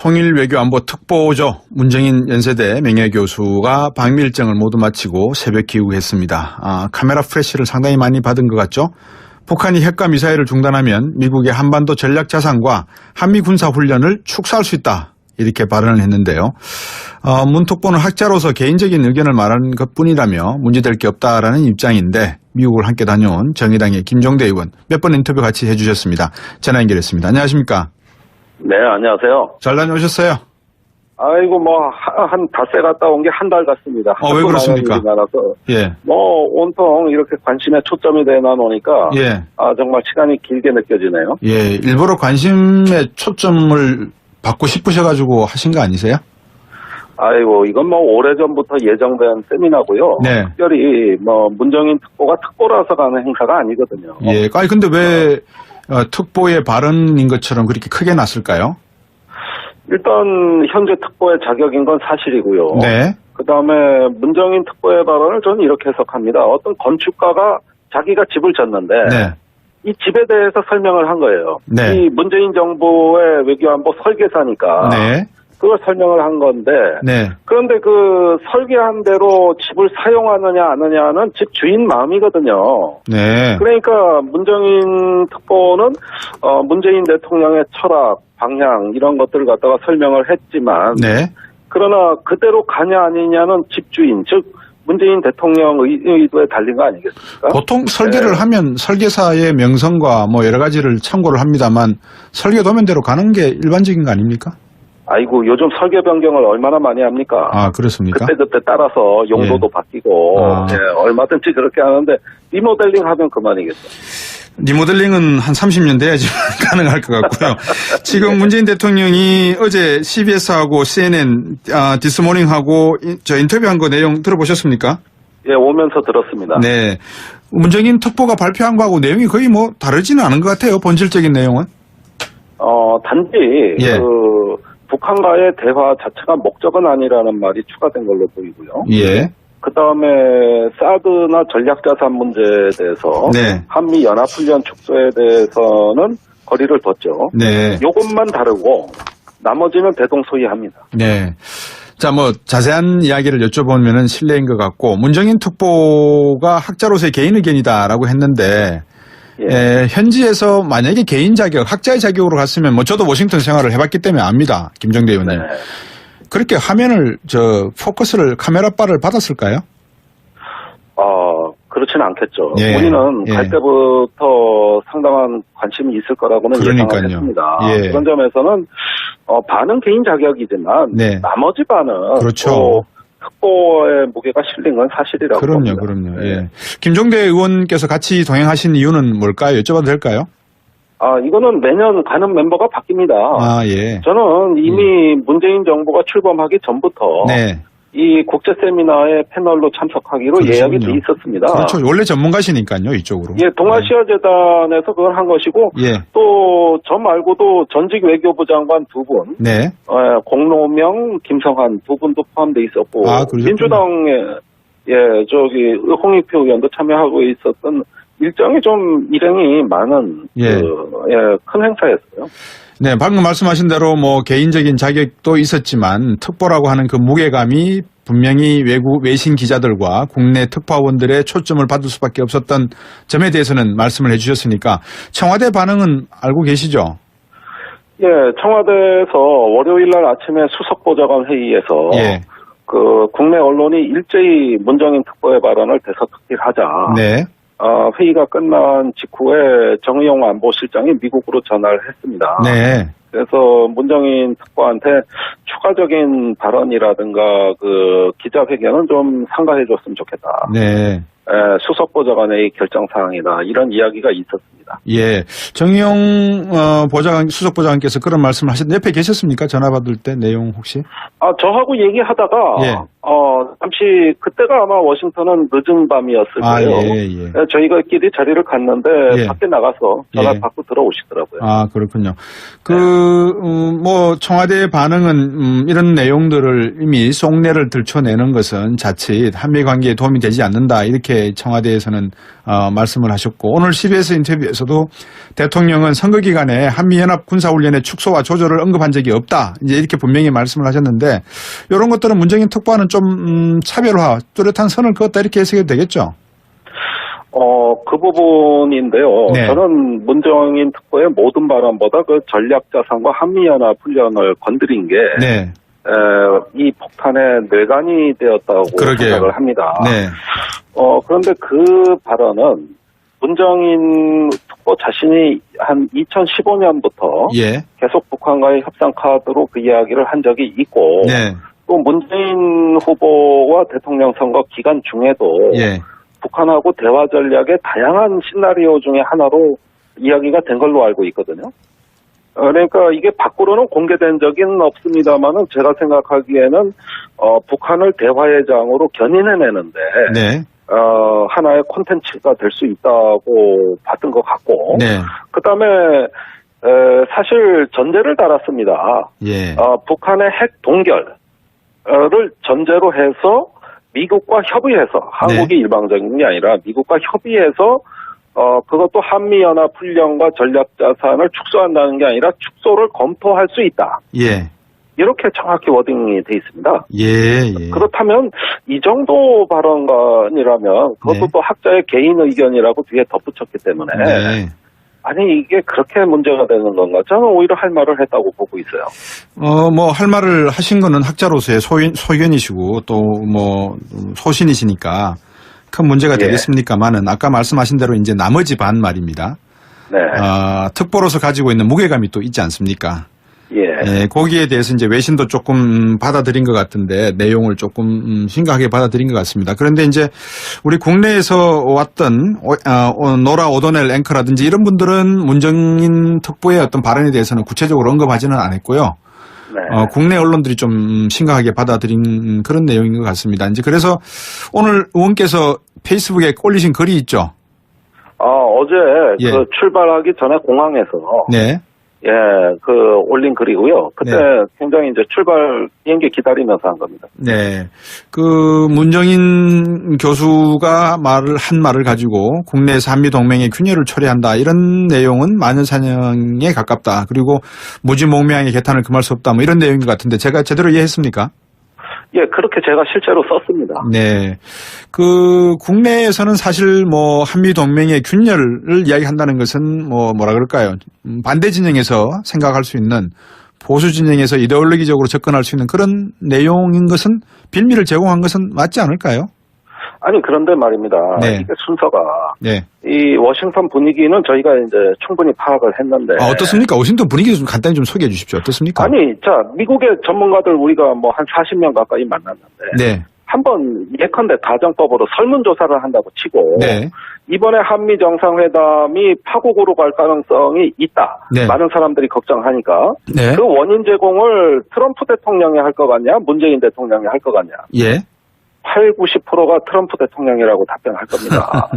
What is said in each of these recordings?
통일외교안보특보죠. 문정인 연세대 명예교수가 방미 일정을 모두 마치고 새벽 귀국했습니다. 카메라 프레시를 상당히 많이 받은 것 같죠. 북한이 핵과 미사일을 중단하면 미국의 한반도 전략자산과 한미 군사훈련을 축소할 수 있다. 이렇게 발언을 했는데요. 문 특보는 학자로서 개인적인 의견을 말한 것뿐이라며 문제될 게 없다라는 입장인데 미국을 함께 다녀온 정의당의 김종대 의원 몇 번 인터뷰 같이 해주셨습니다. 전화 연결했습니다. 안녕하십니까? 네, 안녕하세요. 잘 다녀오셨어요? 아이고, 한 닷새 갔다 온 게 한 달 같습니다. 왜 그렇습니까? 예. 온통 이렇게 관심의 초점이 되나노니까. 예. 정말 시간이 길게 느껴지네요. 예, 일부러 관심의 초점을 받고 싶으셔가지고 하신 거 아니세요? 아이고, 이건 오래전부터 예정된 세미나고요. 네. 특별히 문정인 특보가 특보라서 가는 행사가 아니거든요. 예. 근데 왜 특보의 발언인 것처럼 그렇게 크게 났을까요? 일단 현재 특보의 자격인 건 사실이고요. 네. 그다음에 문정인 특보의 발언을 저는 이렇게 해석합니다. 어떤 건축가가 자기가 집을 졌는데 네. 이 집에 대해서 설명을 한 거예요. 네. 이 문재인 정부의 외교안보 설계사니까 네. 그걸 설명을 한 건데 네. 그런데 그 설계한 대로 집을 사용하느냐 안 하느냐는 집 주인 마음이거든요. 네. 그러니까 문정인 특보는 문재인 대통령의 철학, 방향 이런 것들을 갖다가 설명을 했지만 네. 그러나 그대로 가냐 아니냐는 집주인 즉 문재인 대통령 의도에 달린 거 아니겠습니까? 보통 설계를 하면 설계사의 명성과 여러 가지를 참고를 합니다만 설계 도면대로 가는 게 일반적인 거 아닙니까? 아이고 요즘 설계 변경을 얼마나 많이 합니까? 그렇습니까? 그때 따라서 용도도 바뀌고 얼마든지 그렇게 하는데 리모델링 하면 그만이겠죠. 리모델링은 한 30년 돼야지 가능할 것 같고요. 지금 문재인 대통령이 어제 CBS하고 CNN 디스모닝하고 저 인터뷰한 거 내용 들어보셨습니까? 예, 오면서 들었습니다. 네. 문정인 특보가 발표한 거하고 내용이 거의 다르지는 않은 것 같아요. 본질적인 내용은. 단지 예. 북한과의 대화 자체가 목적은 아니라는 말이 추가된 걸로 보이고요. 예. 그다음에 사드나 전략자산 문제에 대해서 네. 한미 연합훈련 축소에 대해서는 거리를 뒀죠. 네. 요것만 다르고 나머지는 대동소이합니다. 네. 자, 자세한 이야기를 여쭤보면은 실례인 것 같고 문정인 특보가 학자로서의 개인 의견이다라고 했는데 현지에서 만약에 개인 자격, 학자의 자격으로 갔으면 저도 워싱턴 생활을 해봤기 때문에 압니다. 김종대 의원님. 네. 그렇게 화면을 포커스를 카메라바를 받았을까요? 그렇지는 않겠죠. 예. 우리는 갈 때부터 상당한 관심이 있을 거라고는 예상을 했습니다. 예. 그런 점에서는 반은 개인 자격이지만 나머지 반은 그렇죠. 특보의 무게가 실린 건 사실이라고 봅니다. 그럼요. 예. 김종대 의원께서 같이 동행하신 이유는 뭘까요? 여쭤봐도 될까요? 이거는 매년 가는 멤버가 바뀝니다. 예. 저는 이미 문재인 정부가 출범하기 전부터 이 국제 세미나에 패널로 참석하기로 예약이 돼 있었습니다. 그렇죠. 원래 전문가시니까요, 이쪽으로. 예, 동아시아 재단에서 그걸 한 것이고 또 저 말고도 전직 외교부 장관 두 분, 공로명, 김성한 두 분도 포함돼 있었고 민주당의 홍익표 의원도 참여하고 있었던 일정이 좀 일행이 많은 큰 행사였어요. 네, 방금 말씀하신 대로 개인적인 자격도 있었지만 특보라고 하는 그 무게감이 분명히 외신 기자들과 국내 특파원들의 초점을 받을 수밖에 없었던 점에 대해서는 말씀을 해주셨으니까 청와대 반응은 알고 계시죠? 예, 청와대에서 월요일 날 아침에 수석보좌관 회의에서 그 국내 언론이 일제히 문정인 특보의 발언을 대서특필하자. 회의가 끝난 직후에 정의용 안보실장이 미국으로 전화를 했습니다. 그래서 문정인 특보한테 추가적인 발언이라든가 그 기자회견은 좀 삼가해 줬으면 좋겠다. 수석보좌관의 결정사항이다. 이런 이야기가 있었습니다. 예. 정의용 수석보좌관께서 그런 말씀을 하셨는데 옆에 계셨습니까? 전화 받을 때 내용 혹시? 저하고 얘기하다가 잠시 그때가 아마 워싱턴은 늦은 밤이었을 거예요. 저희가끼리 자리를 갔는데 밖에 나가서 전화 받고 들어오시더라고요. 그렇군요. 청와대의 반응은 이런 내용들을 이미 속내를 들춰내는 것은 자칫 한미 관계에 도움이 되지 않는다. 이렇게 청와대에서는 말씀을 하셨고 오늘 CBS 인터뷰 대해서도 대통령은 선거 기간에 한미연합 군사훈련의 축소와 조절을 언급한 적이 없다. 이제 이렇게 분명히 말씀을 하셨는데 이런 것들은 문정인 특보와는 좀 차별화, 뚜렷한 선을 그었다 이렇게 해석해도 되겠죠? 그 부분인데요. 네. 저는 문정인 특보의 모든 발언보다 그 전략자산과 한미연합 훈련을 건드린 게 네. 이 폭탄의 뇌관이 되었다고 생각을 합니다. 네. 그런데 그 발언은 문정인 특보 자신이 한 2015년부터 예. 계속 북한과의 협상 카드로 그 이야기를 한 적이 있고 네. 또 문재인 후보와 대통령 선거 기간 중에도 예. 북한하고 대화 전략의 다양한 시나리오 중에 하나로 이야기가 된 걸로 알고 있거든요. 그러니까 이게 밖으로는 공개된 적은 없습니다만은 제가 생각하기에는 북한을 대화의 장으로 견인해내는데 네. 하나의 콘텐츠가 될 수 있다고 봤던 것 같고 네. 그다음에 사실 전제를 달았습니다. 예. 북한의 핵 동결을 전제로 해서 미국과 협의해서 한국이 일방적인 게 아니라 미국과 협의해서 그것도 한미연합 훈련과 전략자산을 축소한다는 게 아니라 축소를 검토할 수 있다. 예. 이렇게 정확히 워딩이 돼 있습니다. 예. 그렇다면 이 정도 발언이라면 그것도 네. 또 학자의 개인 의견이라고 뒤에 덧붙였기 때문에 네. 아니 이게 그렇게 문제가 되는 건가? 저는 오히려 할 말을 했다고 보고 있어요. 뭐 할 말을 하신 거는 학자로서의 소견이시고 또 뭐 소신이시니까 큰 문제가 되겠습니까만은 아까 말씀하신 대로 이제 나머지 반 말입니다. 네. 특보로서 가지고 있는 무게감이 또 있지 않습니까? 예. 거기에 대해서 이제 외신도 조금 받아들인 것 같은데 내용을 조금 심각하게 받아들인 것 같습니다. 그런데 이제 우리 국내에서 왔던 노라 오도넬 앵커라든지 이런 분들은 문정인 특보의 어떤 발언에 대해서는 구체적으로 언급하지는 않았고요. 네. 국내 언론들이 좀 심각하게 받아들인 그런 내용인 것 같습니다. 이제 그래서 오늘 의원께서 페이스북에 올리신 글이 있죠. 어제 예. 그 출발하기 전에 공항에서 네. 올린 글이고요. 그때 굉장히 이제 출발 비행기 기다리면서 한 겁니다. 네. 문정인 교수가 한 말을 가지고 국내에서 한미동맹의 균열을 초래한다. 이런 내용은 마녀사냥에 가깝다. 그리고 무지몽매항의 개탄을 금할 수 없다. 뭐 이런 내용인 것 같은데 제가 제대로 이해했습니까? 예, 그렇게 제가 실제로 썼습니다. 네. 국내에서는 사실 한미동맹의 균열을 이야기한다는 것은 뭐라 그럴까요? 반대 진영에서 생각할 수 있는 보수 진영에서 이데올로기적으로 접근할 수 있는 그런 내용인 것은 빌미를 제공한 것은 맞지 않을까요? 아니, 그런데 말입니다. 네. 이게 순서가. 네. 이 워싱턴 분위기는 저희가 이제 충분히 파악을 했는데. 어떻습니까? 워싱턴 분위기 좀 간단히 좀 소개해 주십시오. 어떻습니까? 아니, 미국의 전문가들 우리가 한 40명 가까이 만났는데. 네. 한번 예컨대 가정법으로 설문조사를 한다고 치고. 네. 이번에 한미 정상회담이 파국으로 갈 가능성이 있다. 네. 많은 사람들이 걱정하니까. 네. 그 원인 제공을 트럼프 대통령이 할 것 같냐, 문재인 대통령이 할 것 같냐. 예. 90%가 트럼프 대통령이라고 답변할 겁니다.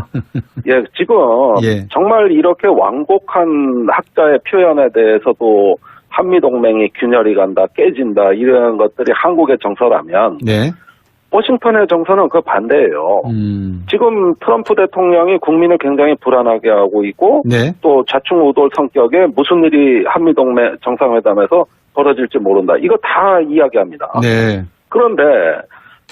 예, 지금 정말 이렇게 완곡한 학자의 표현에 대해서도 한미동맹이 균열이 간다, 깨진다 이런 것들이 한국의 정서라면 네. 워싱턴의 정서는 그 반대예요. 지금 트럼프 대통령이 국민을 굉장히 불안하게 하고 있고 네. 또 좌충우돌 성격에 무슨 일이 한미동맹 정상회담에서 벌어질지 모른다. 이거 다 이야기합니다. 네. 그런데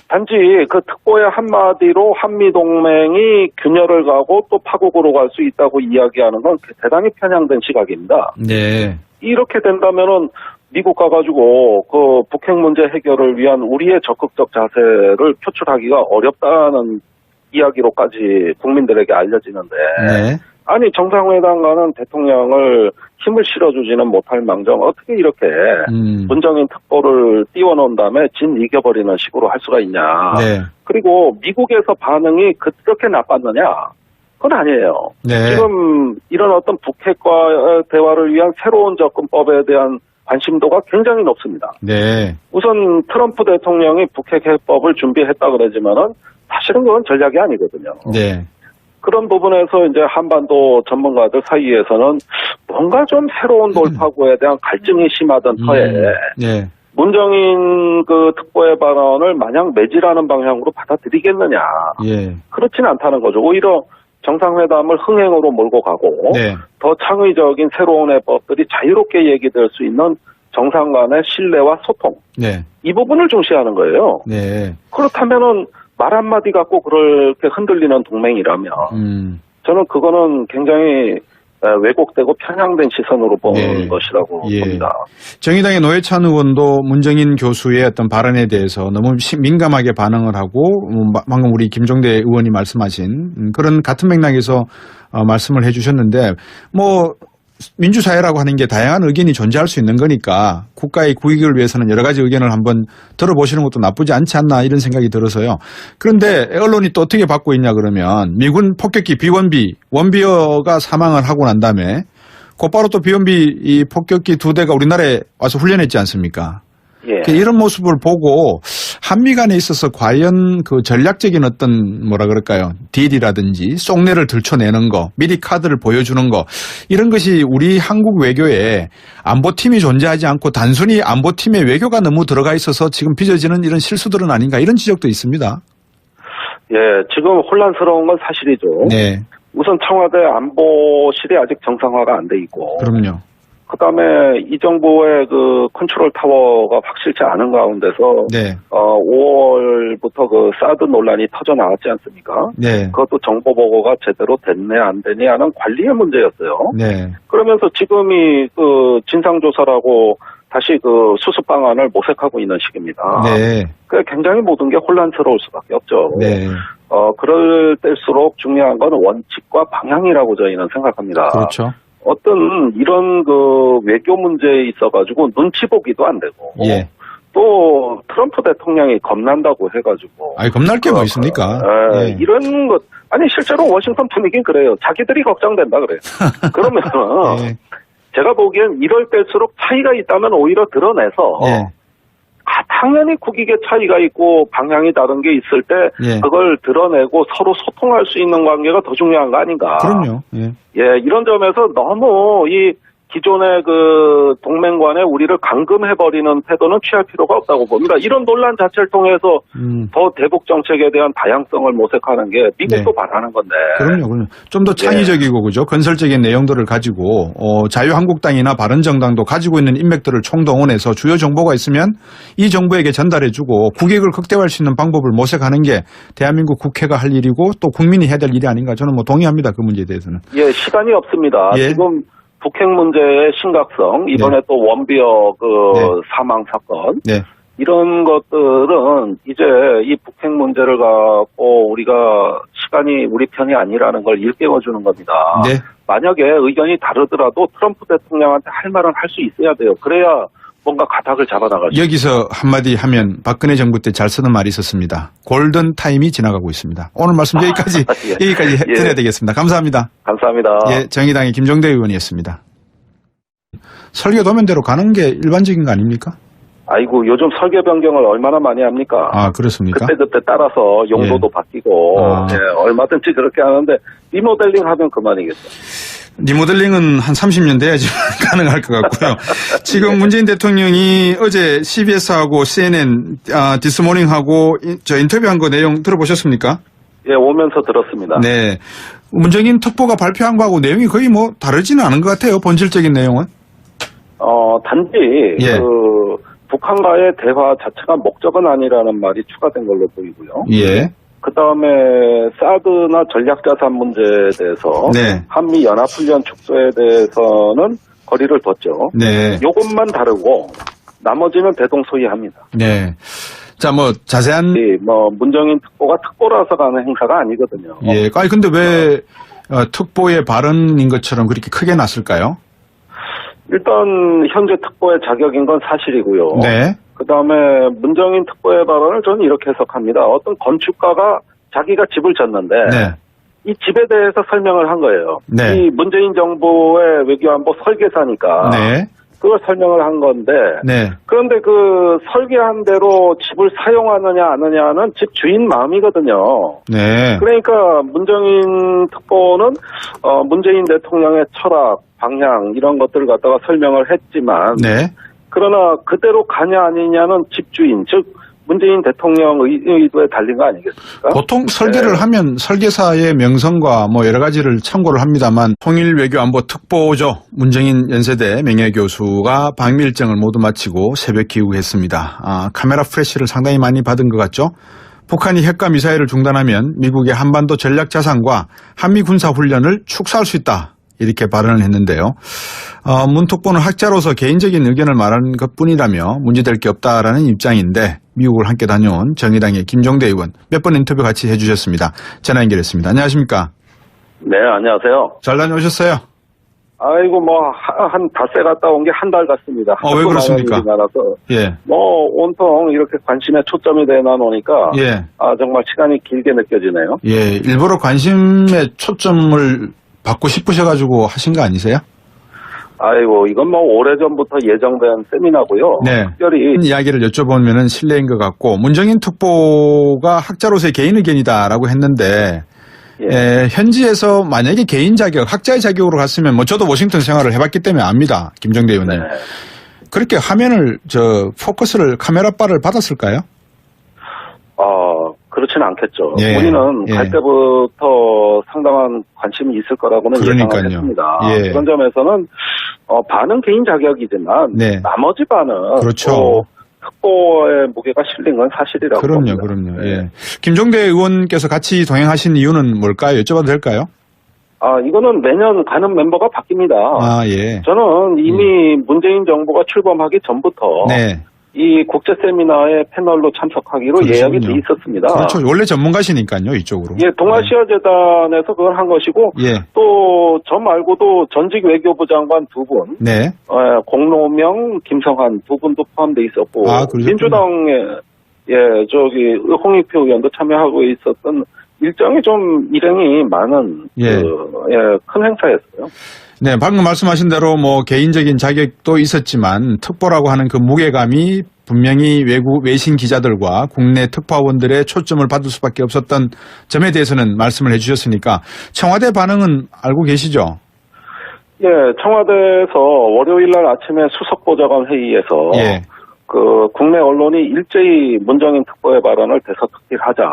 단지 그 특보의 한마디로 한미동맹이 균열을 가고 또 파국으로 갈 수 있다고 이야기하는 건 대단히 편향된 시각입니다. 네. 이렇게 된다면은 미국 가가지고 그 북핵 문제 해결을 위한 우리의 적극적 자세를 표출하기가 어렵다는 이야기로까지 국민들에게 알려지는데 네. 아니 정상회담 가는 대통령을 힘을 실어주지는 못할 망정 어떻게 이렇게 문정인 특보를 띄워놓은 다음에 진 이겨버리는 식으로 할 수가 있냐. 네. 그리고 미국에서 반응이 그렇게 나빴느냐. 그건 아니에요. 네. 지금 이런 어떤 북핵과 대화를 위한 새로운 접근법에 대한 관심도가 굉장히 높습니다. 네. 우선 트럼프 대통령이 북핵 해법을 준비했다 그러지만은 사실은 그건 전략이 아니거든요. 네. 그런 부분에서 이제 한반도 전문가들 사이에서는 뭔가 좀 새로운 돌파구에 대한 갈증이 심하던 터에 네. 문정인 그 특보의 발언을 마냥 매질하는 방향으로 받아들이겠느냐. 예. 그렇진 않다는 거죠. 오히려 정상회담을 흥행으로 몰고 가고 네. 더 창의적인 새로운 해법들이 자유롭게 얘기될 수 있는 정상 간의 신뢰와 소통. 네. 이 부분을 중시하는 거예요. 네. 그렇다면은 말 한마디 갖고 그렇게 흔들리는 동맹이라면 저는 그거는 굉장히 왜곡되고 편향된 시선으로 보는 것이라고 봅니다. 정의당의 노회찬 의원도 문정인 교수의 어떤 발언에 대해서 너무 민감하게 반응을 하고 방금 우리 김종대 의원이 말씀하신 그런 같은 맥락에서 말씀을 해주셨는데 뭐 민주사회라고 하는 게 다양한 의견이 존재할 수 있는 거니까 국가의 국익을 위해서는 여러 가지 의견을 한번 들어보시는 것도 나쁘지 않지 않나 이런 생각이 들어서요. 그런데 언론이 또 어떻게 받고 있냐 그러면 미군 폭격기 비원비, 원비어가 사망을 하고 난 다음에 곧바로 또 비원비 이 폭격기 2대가 우리나라에 와서 훈련했지 않습니까? 예. 이런 모습을 보고 한미 간에 있어서 과연 그 전략적인 어떤 뭐라 그럴까요? 딜이라든지 속내를 들춰내는 거, 미리 카드를 보여주는 거 이런 것이 우리 한국 외교에 안보팀이 존재하지 않고 단순히 안보팀의 외교가 너무 들어가 있어서 지금 빚어지는 이런 실수들은 아닌가 이런 지적도 있습니다. 예, 지금 혼란스러운 건 사실이죠. 네. 우선 청와대 안보실이 아직 정상화가 안 돼 있고. 그럼요. 그다음에 이 정부의 그 컨트롤 타워가 확실치 않은 가운데서 네. 5월부터 그 사드 논란이 터져 나왔지 않습니까? 네. 그것도 정보 보고가 제대로 됐네 안 되냐 하는 관리의 문제였어요. 네. 그러면서 지금이 그 진상조사라고 다시 그 수습 방안을 모색하고 있는 시기입니다. 네. 그 굉장히 모든 게 혼란스러울 수밖에 없죠. 네. 그럴 때일수록 중요한 건 원칙과 방향이라고 저희는 생각합니다. 그렇죠. 어떤 이런 그 외교 문제에 있어가지고 눈치 보기도 안 되고. 예. 또 트럼프 대통령이 겁난다고 해가지고. 아니 겁날 게 뭐 있습니까? 예. 이런 것 아니 실제로 워싱턴 분위기는 그래요. 자기들이 걱정된다 그래요. 그러면 예. 제가 보기엔 이럴 때일수록 차이가 있다면 오히려 드러내서. 예. 당연히 국익의 차이가 있고 방향이 다른 게 있을 때 예. 그걸 드러내고 서로 소통할 수 있는 관계가 더 중요한 거 아닌가. 그럼요. 예, 이런 점에서 너무 이 기존의 그 동맹 간에 우리를 감금해버리는 태도는 취할 필요가 없다고 봅니다. 이런 논란 자체를 통해서 더 대북 정책에 대한 다양성을 모색하는 게 미국도 네. 바라는 건데. 그럼요. 좀 더 창의적이고 그죠. 건설적인 내용들을 가지고 자유한국당이나 바른정당도 가지고 있는 인맥들을 총동원해서 주요 정보가 있으면 이 정부에게 전달해주고 국익을 극대화할 수 있는 방법을 모색하는 게 대한민국 국회가 할 일이고 또 국민이 해야 될 일이 아닌가 저는 뭐 동의합니다. 그 문제에 대해서는. 예, 시간이 없습니다. 예. 지금 북핵 문제의 심각성, 이번에 네. 또 원비어 그 네. 사망 사건, 네. 이런 것들은 이제 이 북핵 문제를 갖고 우리가 시간이 우리 편이 아니라는 걸 일깨워주는 겁니다. 네. 만약에 의견이 다르더라도 트럼프 대통령한테 할 말은 할 수 있어야 돼요. 그래야 뭔가 가닥을 잡아나갈 수 여기서 한마디 하면 박근혜 정부 때 잘 쓰는 말이 있었습니다. 골든 타임이 지나가고 있습니다. 오늘 말씀 여기까지 여기까지 예. 드려야 되겠습니다. 감사합니다. 감사합니다. 예, 정의당의 김종대 의원이었습니다. 설계 도면대로 가는 게 일반적인 거 아닙니까? 아이고 요즘 설계 변경을 얼마나 많이 합니까? 아 그렇습니까? 그때 따라서 용도도 예. 바뀌고 예, 얼마든지 그렇게 하는데 리모델링 하면 그만이겠죠. 리모델링은 한 30년 돼야지 가능할 것 같고요. 지금 문재인 대통령이 어제 CBS하고 CNN 디스모닝하고 저 인터뷰한 거 내용 들어보셨습니까? 예, 오면서 들었습니다. 네, 문정인 특보가 발표한 거하고 내용이 거의 뭐 다르지는 않은 것 같아요. 본질적인 내용은. 단지 예. 그 북한과의 대화 자체가 목적은 아니라는 말이 추가된 걸로 보이고요. 예. 그 다음에 사드나 전략자산 문제에 대해서 네. 한미 연합훈련 축소에 대해서는 거리를 뒀죠. 네. 요것만 다르고 나머지는 대동소이합니다. 네. 자, 뭐 자세한 뭐 문정인 특보가 특보라서 가는 행사가 아니거든요. 예. 아니 근데 왜 특보의 발언인 것처럼 그렇게 크게 났을까요? 일단 현재 특보의 자격인 건 사실이고요. 네. 그다음에 문정인 특보의 발언을 저는 이렇게 해석합니다. 어떤 건축가가 자기가 집을 졌는데 네. 이 집에 대해서 설명을 한 거예요. 네. 이 문재인 정부의 외교안보 설계사니까 네. 그걸 설명을 한 건데 네. 그런데 그 설계한 대로 집을 사용하느냐 안 하느냐는 집 주인 마음이거든요. 네. 그러니까 문정인 특보는 문재인 대통령의 철학, 방향 이런 것들을 갖다가 설명을 했지만 네. 그러나 그대로 가냐 아니냐는 집주인 즉 문재인 대통령 의도에 달린 거 아니겠습니까? 보통 설계를 하면 설계사의 명성과 뭐 여러 가지를 참고를 합니다만 통일외교안보특보죠. 문정인 연세대 명예교수가 방미 일정을 모두 마치고 새벽 귀국했습니다. 카메라 프레시를 상당히 많이 받은 것 같죠. 북한이 핵과 미사일을 중단하면 미국의 한반도 전략 자산과 한미 군사 훈련을 축소할 수 있다. 이렇게 발언을 했는데요. 문 특보는 학자로서 개인적인 의견을 말한 것뿐이라며 문제될 게 없다라는 입장인데 미국을 함께 다녀온 정의당의 김종대 의원 몇 번 인터뷰 같이 해주셨습니다. 전화 연결했습니다. 안녕하십니까? 네, 안녕하세요. 잘 다녀오셨어요? 아이고 한 닷새 갔다 온 게 한 달 같습니다. 왜 그렇습니까? 예. 온통 이렇게 관심의 초점이 되나 노니까 예. 정말 시간이 길게 느껴지네요. 예, 일부러 관심의 초점을 받고 싶으셔가지고 하신 거 아니세요? 아이고, 이건 오래전부터 예정된 세미나고요. 네. 특별히 이야기를 여쭤보면은 실례인 것 같고, 문정인 특보가 학자로서의 개인 의견이다라고 했는데, 현지에서 만약에 개인 자격, 학자의 자격으로 갔으면, 저도 워싱턴 생활을 해봤기 때문에 압니다. 김종대 의원님. 네. 그렇게 화면을, 포커스를, 카메라바를 받았을까요? 그렇지는 않겠죠. 예. 본인은 갈 때부터 상당한 관심이 있을 거라고는 예상을 했습니다. 예. 그런 점에서는 반은 개인 자격이지만 나머지 반은 그렇죠. 특보의 무게가 실린 건 사실이라고 봅니다. 그럼요. 예. 김종대 의원께서 같이 동행하신 이유는 뭘까요? 여쭤봐도 될까요? 이거는 매년 가는 멤버가 바뀝니다. 예. 저는 이미 문재인 정부가 출범하기 전부터 이 국제 세미나에 패널로 참석하기로 예약이 돼 있었습니다. 그렇죠. 원래 전문가시니까요, 이쪽으로. 예, 동아시아 재단에서 그걸 한 것이고, 또 저 말고도 전직 외교부 장관 두 분, 공로명, 김성한 두 분도 포함돼 있었고, 민주당의 홍익표 의원도 참여하고 있었던 일정이 좀 일행이 많은 큰 행사였어요. 네, 방금 말씀하신 대로 개인적인 자격도 있었지만 특보라고 하는 그 무게감이 분명히 외신 기자들과 국내 특파원들의 초점을 받을 수밖에 없었던 점에 대해서는 말씀을 해주셨으니까 청와대 반응은 알고 계시죠? 예, 청와대에서 월요일 날 아침에 수석보좌관 회의에서 그 국내 언론이 일제히 문정인 특보의 발언을 대서특필하자.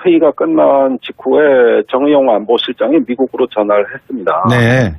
회의가 끝난 직후에 정의용 안보실장이 미국으로 전화를 했습니다.